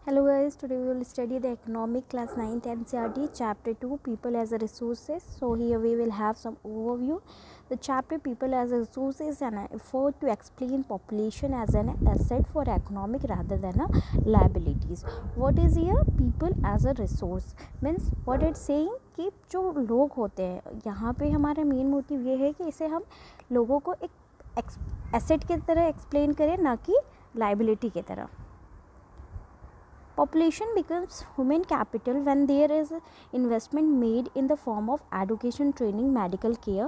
Hello guys, today we will study the economic class 9th NCERT chapter 2 people as a resources. So here we will have some overview. The chapter people as a resources and an effort to explain population as an asset for economic rather than a liabilities. What is here people as a resource means what it's saying कि जो लोग होते हैं यहाँ पे हमारा main motive ये है कि इसे हम लोगों को एक एसेट की तरह एक्सप्लेन करें ना कि लाइबिलिटी की तरह. Population becomes human capital when there is investment made in the form of education, training, medical care.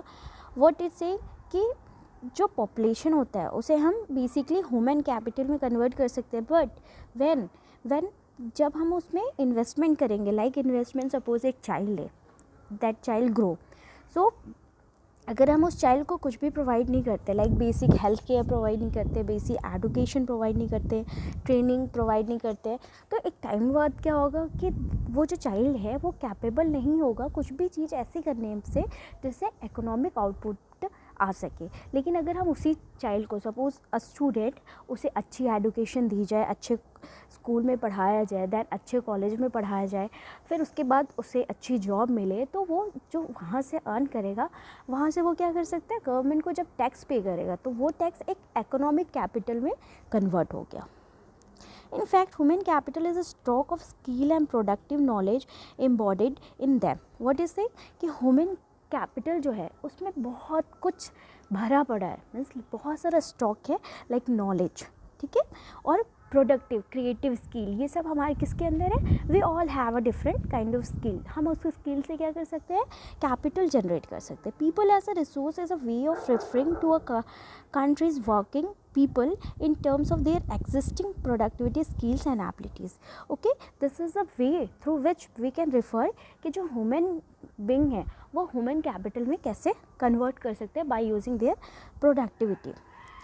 What it say कि जो population होता है उसे हम basically human capital में convert कर सकते हैं. But when जब हम उसमें investment करेंगे, like investment suppose एक child है, that child grow. So अगर हम उस चाइल्ड को कुछ भी प्रोवाइड नहीं करते, like basic health care provide नहीं करते, बेसिक एजुकेशन प्रोवाइड नहीं करते, ट्रेनिंग प्रोवाइड नहीं करते, तो एक टाइम बाद क्या होगा कि वो जो चाइल्ड है वो कैपेबल नहीं होगा कुछ भी चीज़ ऐसी करने से जिससे इकोनॉमिक आउटपुट आ सके. लेकिन अगर हम उसी चाइल्ड को सपोज अ स्टूडेंट उसे अच्छी एजुकेशन दी जाए, अच्छे स्कूल में पढ़ाया जाए, दैन अच्छे कॉलेज में पढ़ाया जाए, फिर उसके बाद उसे अच्छी जॉब मिले, तो वो जो वहाँ से अर्न करेगा वहाँ से वो क्या कर सकता है, गवर्नमेंट को जब टैक्स पे करेगा तो वो टैक्स एक इकोनॉमिक कैपिटल में कन्वर्ट हो गया. In fact, human capital is a stock of skill and productive knowledge embodied in them. What is it कि human capital जो है उसमें बहुत कुछ भरा पड़ा है, मीन्स बहुत सारा स्टॉक है, लाइक नॉलेज, ठीक है, और प्रोडक्टिव क्रिएटिव स्किल, ये सब हमारे किसके अंदर है. We all have a different kind of skill. हम उस स्किल से क्या कर सकते हैं, कैपिटल जनरेट कर सकते हैं. People as a resource is a way of referring to a country's working people in terms of their existing productivity, skills and abilities. Okay, this is a way through which we can refer कि जो human being है वो human capital में कैसे convert कर सकते हैं by using their productivity.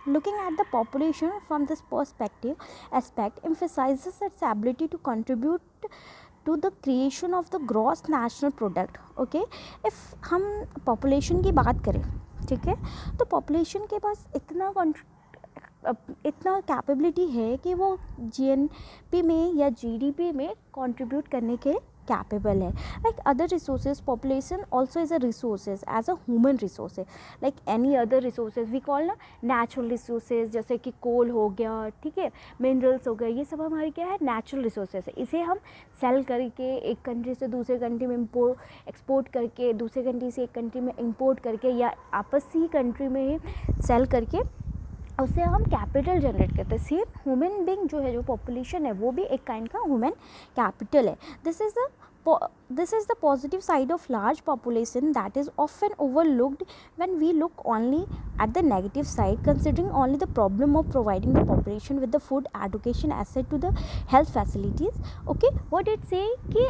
Looking at the population from this perspective aspect emphasizes its ability to contribute to the creation of the gross national product. Okay, if हम population की बात करें, ठीक है, तो पॉपुलेशन के पास इतना कैपेबिलिटी है कि वो जीएनपी में या जीडीपी में कंट्रीब्यूट करने के कैपेबल है. Like other resources population also is a resources as a human resources like any other resources we call ना नेचुरल रिसोर्सेज, जैसे कि कोल हो गया, ठीक है, मिनरल्स हो गए, ये सब हमारे क्या है, नेचुरल रिसोर्सेज है. इसे हम सेल करके एक कंट्री से दूसरे कंट्री में एक्सपोर्ट करके, दूसरे कंट्री से एक कंट्री में इंपोर्ट करके, या आपसी कंट्री में ही सेल करके उससे हम कैपिटल जनरेट करते हैं. सेम ह्यूमन बीइंग जो है, जो पॉपुलेशन है, वो भी एक काइंड का ह्यूमन कैपिटल है. This is the positive side of large population that is often overlooked when we look only at the negative side, considering only the problem of providing the population with the food, education, access to the health facilities. Okay, what it say कि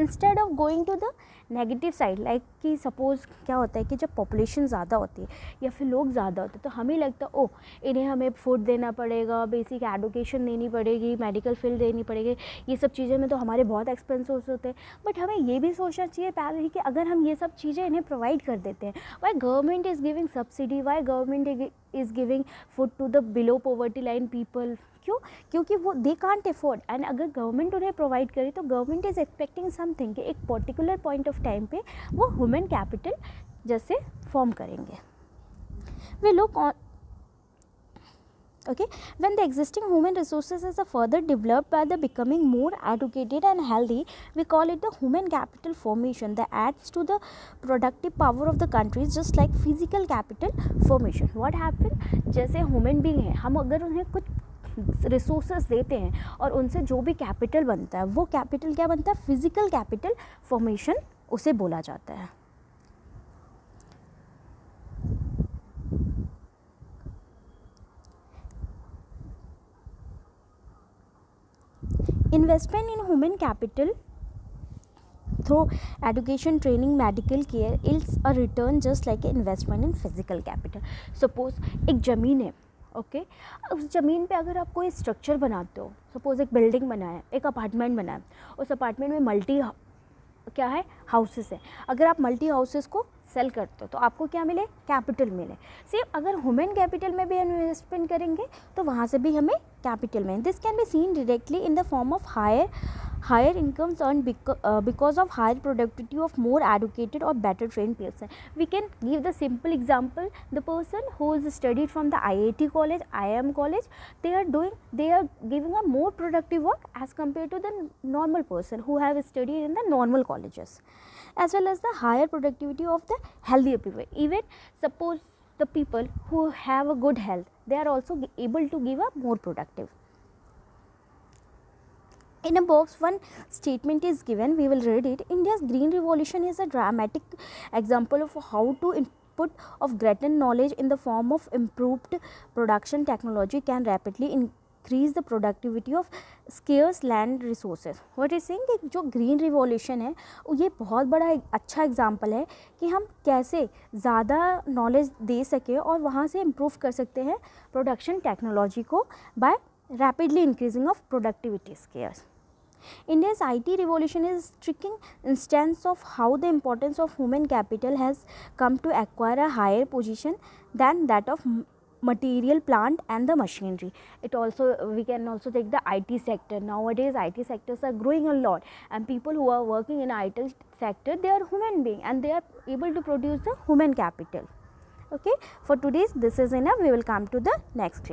instead of going to the negative side, like कि suppose क्या होता है कि जब population ज़्यादा होती है या फिर लोग ज़्यादा होते हैं तो हमें लगता है इन्हें हमें फूड देना पड़ेगा, बेसिक एजुकेशन देनी पड़ेगी, मेडिकल फील्ड देनी पड़ेगी, ये सब चीज़ें में तो हमारे बहुत एक्सपेंसिव होते हैं. बट हमें ये भी सोचना चाहिए पहले ही कि अगर हम ये सब चीज़ें इन्हें प्रोवाइड कर देते हैं, why government is giving subsidy, why government is giving food to the below poverty line people. क्यों? क्योंकि वो दे कांट अफोर्ड, एंड अगर गवर्नमेंट उन्हें प्रोवाइड करे तो गवर्नमेंट इज़ एक्सपेक्टिंग समथिंग कि एक पर्टिकुलर पॉइंट ऑफ टाइम पे वो ह्यूमन कैपिटल जैसे फॉर्म करेंगे. We look on okay when the existing human resources is further developed by the becoming more educated and healthy, we call it the human capital formation that adds to the productive power of the countries, just like physical capital formation. what happened, जैसे human being है, हम अगर उन्हें कुछ resources देते हैं और उनसे जो भी कैपिटल बनता है वो कैपिटल क्या बनता है, फिजिकल कैपिटल फॉर्मेशन उसे बोला जाता है. Investment in human capital through education, training, medical care is a return just like an investment in physical capital. Suppose एक ज़मीन है, ओके, उस ज़मीन पे अगर आप कोई स्ट्रक्चर बनाते हो, सपोज एक बिल्डिंग बनाया, एक अपार्टमेंट बनाया, उस अपार्टमेंट में मल्टी क्या है, हाउसेस है. अगर आप मल्टी हाउसेस को सेल करते हो तो आपको क्या मिले, कैपिटल मिले. सेम अगर ह्यूमन कैपिटल में भी इन्वेस्टमेंट करेंगे तो वहाँ से भी हमें capital में. This can be seen directly in the form of higher incomes earned because of higher productivity of more educated or better trained person. We can give the simple example, the person who is studied from the IIT college, IIM college, they are giving a more productive work as compared to the normal person who have studied in the normal colleges, as well as the higher productivity of the healthier people. Even suppose the people who have a good health, they are also able to give a more productive. In a box, one statement is given, we will read it. India's green revolution is a dramatic example of how to input of greater knowledge in the form of improved production technology can rapidly increase the productivity of scarce land resources. What is saying कि जो green revolution है ये बहुत बड़ा अच्छा example है कि हम कैसे ज़्यादा नॉलेज दे सकें और वहाँ से इम्प्रूव कर सकते हैं प्रोडक्शन टेक्नोलॉजी को bye rapidly increasing of productivity scarce. India's IT revolution is a striking instance of how the importance of human capital has come to acquire a higher position than that of material, plant and the machinery. We can also take the IT sector. Nowadays IT sectors are growing a lot, and people who are working in IT sector, they are human beings and they are able to produce the human capital. Okay, for today's this is enough. We will come to the next class.